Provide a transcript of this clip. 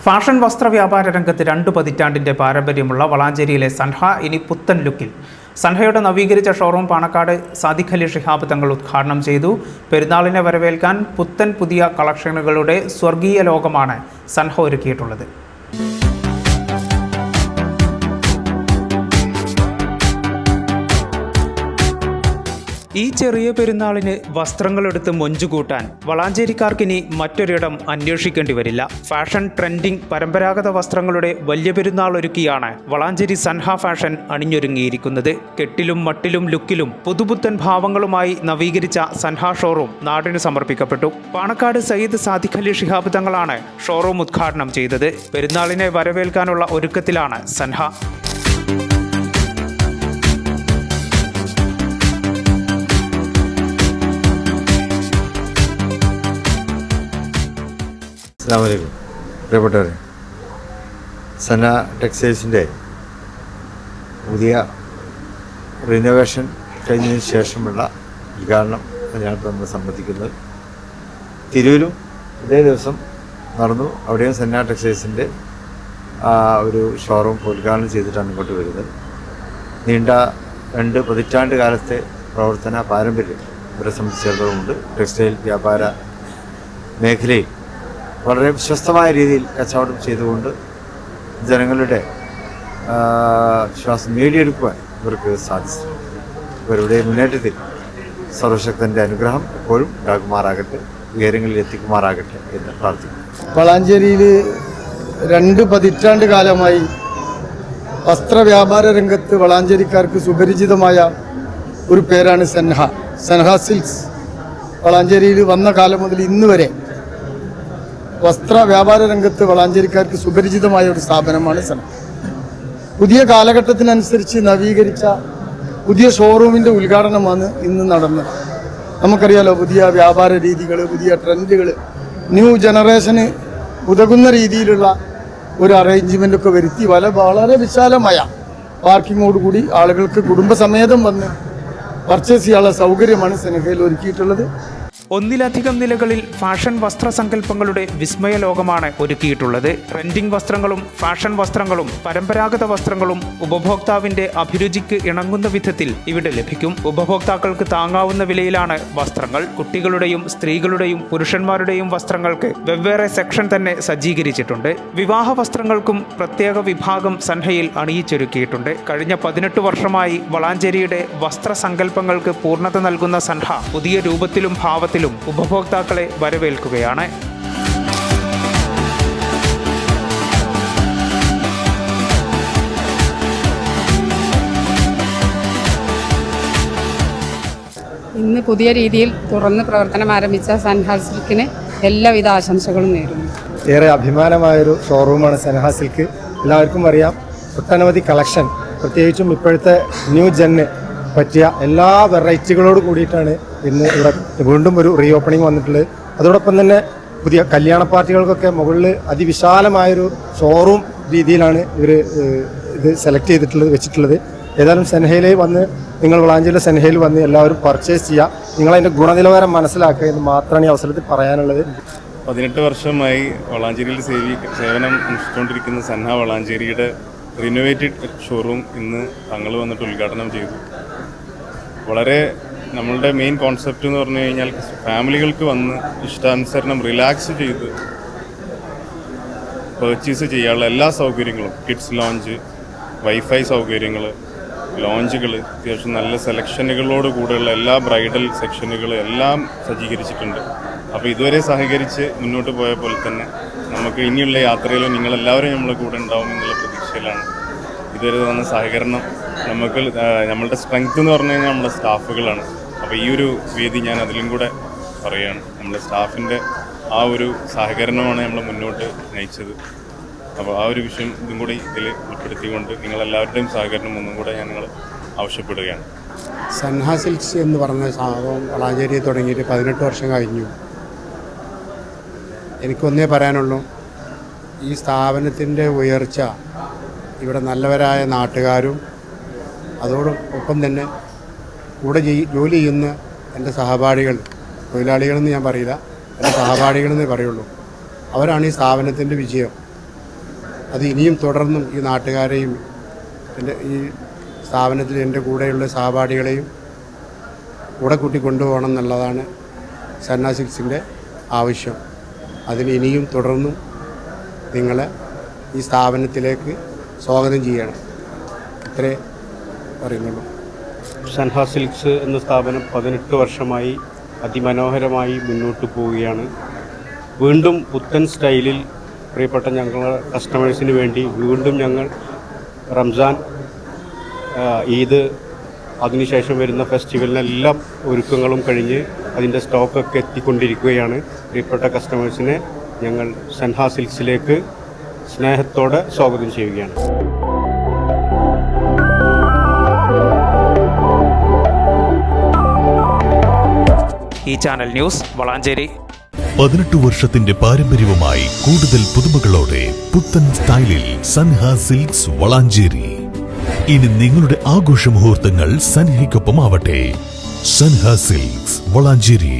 Fashion വസ്ത്ര വ്യാപാര രംഗത്ത് 2 പതിറ്റാണ്ടിന്റെ പാരമ്പര്യമുള്ള വളാഞ്ചേരിയിലെ സൻഹ ഇനി പുത്തൻ ലുക്കിൽ. സൻഹയുടെ നവീകരിച്ച ഷോറൂം പാണക്കാട് സാദിഖ് അലി ശിഹാബ് തങ്ങൾ ഉദ്ഘാടനം ചെയ്തു. പെരുന്നാളിനെ വരവേൽക്കാൻ പുതിയ കളക്ഷനുകളുടെ സ്വർഗീയ ലോകമാണ് സൻഹ ഒരുക്കിയിട്ടുള്ളത്. ഈ ചെറിയ പെരുന്നാളിന് വസ്ത്രങ്ങളെടുത്ത് മൊഞ്ചുകൂട്ടാൻ വളാഞ്ചേരിക്കാർക്കിനി മറ്റൊരിടം അന്വേഷിക്കേണ്ടി വരില്ല. ഫാഷൻ ട്രെൻഡിംഗ് പരമ്പരാഗത വസ്ത്രങ്ങളുടെ വലിയ പെരുന്നാൾ ഒരുക്കിയാണ് വളാഞ്ചേരി സൻഹ ഫാഷൻ അണിഞ്ഞൊരുങ്ങിയിരിക്കുന്നത്. കെട്ടിലും മട്ടിലും ലുക്കിലും പുതുപുത്തൻ ഭാവങ്ങളുമായി നവീകരിച്ച സൻഹ ഷോറൂം നാടിന് സമർപ്പിക്കപ്പെട്ടു. പാണക്കാട് സയ്യിദ് സാദിഖ് അലി ശിഹാബ് തങ്ങളാണ് ഷോറൂം ഉദ്ഘാടനം ചെയ്തത്. പെരുന്നാളിനെ വരവേൽക്കാനുള്ള ഒരുക്കത്തിലാണ് സൻഹ. അസ്സലാമു പ്രിയപ്പെട്ടവരെ, സന ടെക്സ്റ്റൈൽസിൻ്റെ പുതിയ റിനോവേഷൻ കഴിഞ്ഞതിന് ശേഷമുള്ള ഉദ്ഘാടനം ഞാൻ നമ്മൾ സംബന്ധിക്കുന്നത്. തിരൂരും ഇതേ ദിവസം നടന്നു. അവിടെയും സന ടെക്സ്റ്റൈൽസിൻ്റെ ഒരു ഷോറൂം ഉദ്ഘാടനം ചെയ്തിട്ടാണ് ഇങ്ങോട്ട് വരുന്നത്. നീണ്ട 2 പതിറ്റാണ്ട് കാലത്തെ പ്രവർത്തന പാരമ്പര്യം ഇവരെ സംബന്ധിച്ചിടത്തോളമുണ്ട്. ടെക്സ്റ്റൈൽ വ്യാപാര മേഖലയിൽ വളരെ വിശ്വസ്തമായ രീതിയിൽ കച്ചവടം ചെയ്തുകൊണ്ട് ജനങ്ങളുടെ വിശ്വാസം നേടിയെടുക്കുവാൻ ഇവർക്ക് സാധിച്ചു. ഇവരുടെ മുന്നേറ്റത്തിൽ സർവശക്തൻ്റെ അനുഗ്രഹം എപ്പോഴും ഉണ്ടാകുമാറാകട്ടെ, ഉയരങ്ങളിൽ എത്തിക്കുമാറാകട്ടെ എന്ന് പ്രാർത്ഥിക്കുന്നു. വളാഞ്ചേരിയിൽ 2 പതിറ്റാണ്ട് കാലമായി വസ്ത്രവ്യാപാര രംഗത്ത് വളാഞ്ചേരിക്കാർക്ക് സുപരിചിതമായ ഒരു പേരാണ് സൻഹ സിൽക്സ്. വളാഞ്ചേരിയിൽ വന്ന കാലം മുതൽ ഇന്ന് വരെ വസ്ത്ര വ്യാപാര രംഗത്ത് വളാഞ്ചേരിക്കാർക്ക് സുപരിചിതമായ ഒരു സ്ഥാപനമാണ് സൻഹ. പുതിയ കാലഘട്ടത്തിനനുസരിച്ച് നവീകരിച്ച പുതിയ ഷോറൂമിൻ്റെ ഉദ്ഘാടനമാണ് ഇന്ന് നടന്നത്. നമുക്കറിയാലോ, പുതിയ വ്യാപാര രീതികൾ, പുതിയ ട്രെൻഡുകൾ, ന്യൂ ജനറേഷന് ഉതകുന്ന രീതിയിലുള്ള ഒരു അറേഞ്ച്മെൻ്റൊക്കെ വരുത്തി വളരെ വിശാലമായ പാർക്കിങ്ങോടുകൂടി ആളുകൾക്ക് കുടുംബസമേതം വന്ന് പർച്ചേസ് ചെയ്യാനുള്ള സൗകര്യമാണ് സൻഹയിൽ ഒരുക്കിയിട്ടുള്ളത്. ഒന്നിലധികം നിലകളിൽ ഫാഷൻ വസ്ത്രസങ്കല്പങ്ങളുടെ വിസ്മയ ലോകമാണ് ഒരുക്കിയിട്ടുള്ളത്. ട്രെൻഡിംഗ് വസ്ത്രങ്ങളും ഫാഷൻ വസ്ത്രങ്ങളും പരമ്പരാഗത വസ്ത്രങ്ങളും ഉപഭോക്താവിന്റെ അഭിരുചിക്ക് ഇണങ്ങുന്ന വിധത്തിൽ ഇവിടെ ലഭിക്കും. ഉപഭോക്താക്കൾക്ക് താങ്ങാവുന്ന വിലയിലാണ് വസ്ത്രങ്ങൾ. കുട്ടികളുടെയും സ്ത്രീകളുടെയും പുരുഷന്മാരുടെയും വസ്ത്രങ്ങൾക്ക് വെവ്വേറെ സെക്ഷൻ തന്നെ സജ്ജീകരിച്ചിട്ടുണ്ട്. വിവാഹ വസ്ത്രങ്ങൾക്കും പ്രത്യേക വിഭാഗം സൻഹയിൽ അണിയിച്ചൊരുക്കിയിട്ടുണ്ട്. കഴിഞ്ഞ 18 വർഷമായി വളാഞ്ചേരിയുടെ വസ്ത്രസങ്കല്പങ്ങൾക്ക് പൂർണ്ണത നൽകുന്ന സൻഹ പുതിയ രൂപത്തിലും ഭാവത്തിലും ഉപഭോക്താക്കളെ വരവേൽക്കുകയാണ്. ഇന്ന് പുതിയ രീതിയിൽ തുറന്ന് പ്രവർത്തനം ആരംഭിച്ച സൻഹ സിൽക്കിന് എല്ലാവിധ ആശംസകളും നേരുന്നു. ഏറെ അഭിമാനമായൊരു ഷോറൂമാണ് സൻഹ സിൽക്ക്. എല്ലാവർക്കും അറിയാം, ഒട്ടനവധി കളക്ഷൻ, പ്രത്യേകിച്ചും ഇപ്പോഴത്തെ ന്യൂ ജെന്ന് പറ്റിയ എല്ലാ വെറൈറ്റികളോട് കൂടിയിട്ടാണ് ഇന്ന് ഇവിടെ വീണ്ടും ഒരു റീ ഓപ്പണിംഗ് വന്നിട്ടുള്ളത്. അതോടൊപ്പം തന്നെ പുതിയ കല്യാണ പാർട്ടികൾക്കൊക്കെ മുകളിൽ അതിവിശാലമായൊരു ഷോറൂം രീതിയിലാണ് ഇവർ ഇത് സെലക്ട് വെച്ചിട്ടുള്ളത്. ഏതായാലും സൻഹയിൽ വന്ന്, നിങ്ങൾ വളാഞ്ചേരിയിലെ സൻഹയിൽ വന്ന് എല്ലാവരും പർച്ചേസ് ചെയ്യുക. നിങ്ങളതിൻ്റെ ഗുണനിലവാരം മനസ്സിലാക്കുക എന്ന് മാത്രമാണ് ഈ അവസരത്തിൽ പറയാനുള്ളത്. 18 വർഷമായി വളാഞ്ചേരിയിൽ സേവനം അനുഷ്ഠിച്ചുകൊണ്ടിരിക്കുന്ന സൻഹ വളാഞ്ചേരിയുടെ റിനോവേറ്റഡ് ഷോറൂം ഇന്ന് തങ്ങൾ വന്നിട്ട് ഉദ്ഘാടനം ചെയ്തു. വളരെ നമ്മളുടെ മെയിൻ കോൺസെപ്റ്റ് എന്ന് പറഞ്ഞു കഴിഞ്ഞാൽ ഫാമിലികൾക്ക് വന്ന് ഇഷ്ടാനുസരണം റിലാക്സ് ചെയ്ത് പർച്ചേസ് ചെയ്യാനുള്ള എല്ലാ സൗകര്യങ്ങളും, കിഡ്സ് ലോഞ്ച്, വൈഫൈ സൗകര്യങ്ങൾ, ലോഞ്ചുകൾ, അത്യാവശ്യം നല്ല സെലക്ഷനുകളോട് കൂടെയുള്ള എല്ലാ ബ്രൈഡൽ സെക്ഷനുകൾ എല്ലാം സജ്ജീകരിച്ചിട്ടുണ്ട്. അപ്പോൾ ഇതുവരെ സഹകരിച്ച് മുന്നോട്ട് പോയ പോലെ തന്നെ നമുക്ക് ഇനിയുള്ള യാത്രയിലും നിങ്ങളെല്ലാവരും നമ്മളെ കൂടെ ഉണ്ടാവും എന്നുള്ള പ്രതീക്ഷയിലാണ്. ഇതുവരെ തന്ന സഹകരണം നമ്മളുടെ സ്ട്രെങ്ത് എന്ന് പറഞ്ഞു കഴിഞ്ഞാൽ നമ്മുടെ സ്റ്റാഫുകളാണ്. അപ്പോൾ ഈ ഒരു വേദി ഞാൻ അതിലും കൂടെ പറയുകയാണ്. നമ്മുടെ സ്റ്റാഫിൻ്റെ ആ ഒരു സഹകരണമാണ് നമ്മൾ മുന്നോട്ട് നയിച്ചത്. അപ്പോൾ ആ ഒരു വിഷയം ഇതും കൂടി ഇതിൽ ഉൾപ്പെടുത്തിക്കൊണ്ട് നിങ്ങളെല്ലാവരുടെയും സഹകരണം ഒന്നും കൂടെ ഞങ്ങൾ ആവശ്യപ്പെടുകയാണ്. സൻഹ സിൽക്സ് എന്ന് പറഞ്ഞ സ്ഥാപനം വളാഞ്ചേരി തുടങ്ങിയിട്ട് 18 വർഷം കഴിഞ്ഞു. എനിക്കൊന്നേ പറയാനുള്ളൂ, ഈ സ്ഥാപനത്തിൻ്റെ ഉയർച്ച ഇവിടെ നല്ലവരായ നാട്ടുകാരും അതോടൊപ്പം തന്നെ കൂടെ ജോലി ചെയ്യുന്ന എൻ്റെ സഹപാഠികൾ, തൊഴിലാളികളെന്ന് ഞാൻ പറയില്ല, എൻ്റെ സഹപാഠികളെന്നേ പറയുള്ളൂ, അവരാണ് ഈ സ്ഥാപനത്തിൻ്റെ വിജയം. അത് ഇനിയും തുടർന്നും ഈ നാട്ടുകാരെയും ഈ സ്ഥാപനത്തിൽ എൻ്റെ കൂടെയുള്ള സഹപാഠികളെയും കൂടെ കൂട്ടി കൊണ്ടുപോകണം എന്നുള്ളതാണ് സന്ന സിൽക്സിൻ്റെ ആവശ്യം. അതിന് ഇനിയും തുടർന്നും നിങ്ങളെ ഈ സ്ഥാപനത്തിലേക്ക് സ്വാഗതം ചെയ്യണം. ഇത്രേ പറയുന്നുള്ളൂ. സൻഹ സിൽക്സ് എന്ന സ്ഥാപനം 18 വർഷമായി അതിമനോഹരമായി മുന്നോട്ട് പോവുകയാണ്. വീണ്ടും പുത്തൻ സ്റ്റൈലിൽ പ്രിയപ്പെട്ട ഞങ്ങളുടെ കസ്റ്റമേഴ്സിന് വേണ്ടി വീണ്ടും ഞങ്ങൾ റംസാൻ, ഈദ്, അതിനുശേഷം വരുന്ന ഫെസ്റ്റിവലിനെല്ലാം ഒരുക്കങ്ങളും കഴിഞ്ഞ് അതിൻ്റെ സ്റ്റോക്കൊക്കെ എത്തിക്കൊണ്ടിരിക്കുകയാണ്. പ്രിയപ്പെട്ട കസ്റ്റമേഴ്സിനെ ഞങ്ങൾ സൻഹ സിൽക്സിലേക്ക് സ്നേഹത്തോടെ സ്വാഗതം ചെയ്യുകയാണ്. ഈ ചാനൽ ന്യൂസ് വളാഞ്ചേരി. 18 വർഷത്തിന്റെ പാരമ്പര്യവുമായി കൂടുതൽ പുതുമകളോടെ പുത്തൻ സ്റ്റൈലിൽ സൻഹ സിൽക്സ് വളാഞ്ചേരി. ഇനി നിങ്ങളുടെ ആഘോഷ മുഹൂർത്തങ്ങൾ സൻഹയ്ക്കൊപ്പമാവട്ടെ. സൻഹ സിൽക്സ് വളാഞ്ചേരി.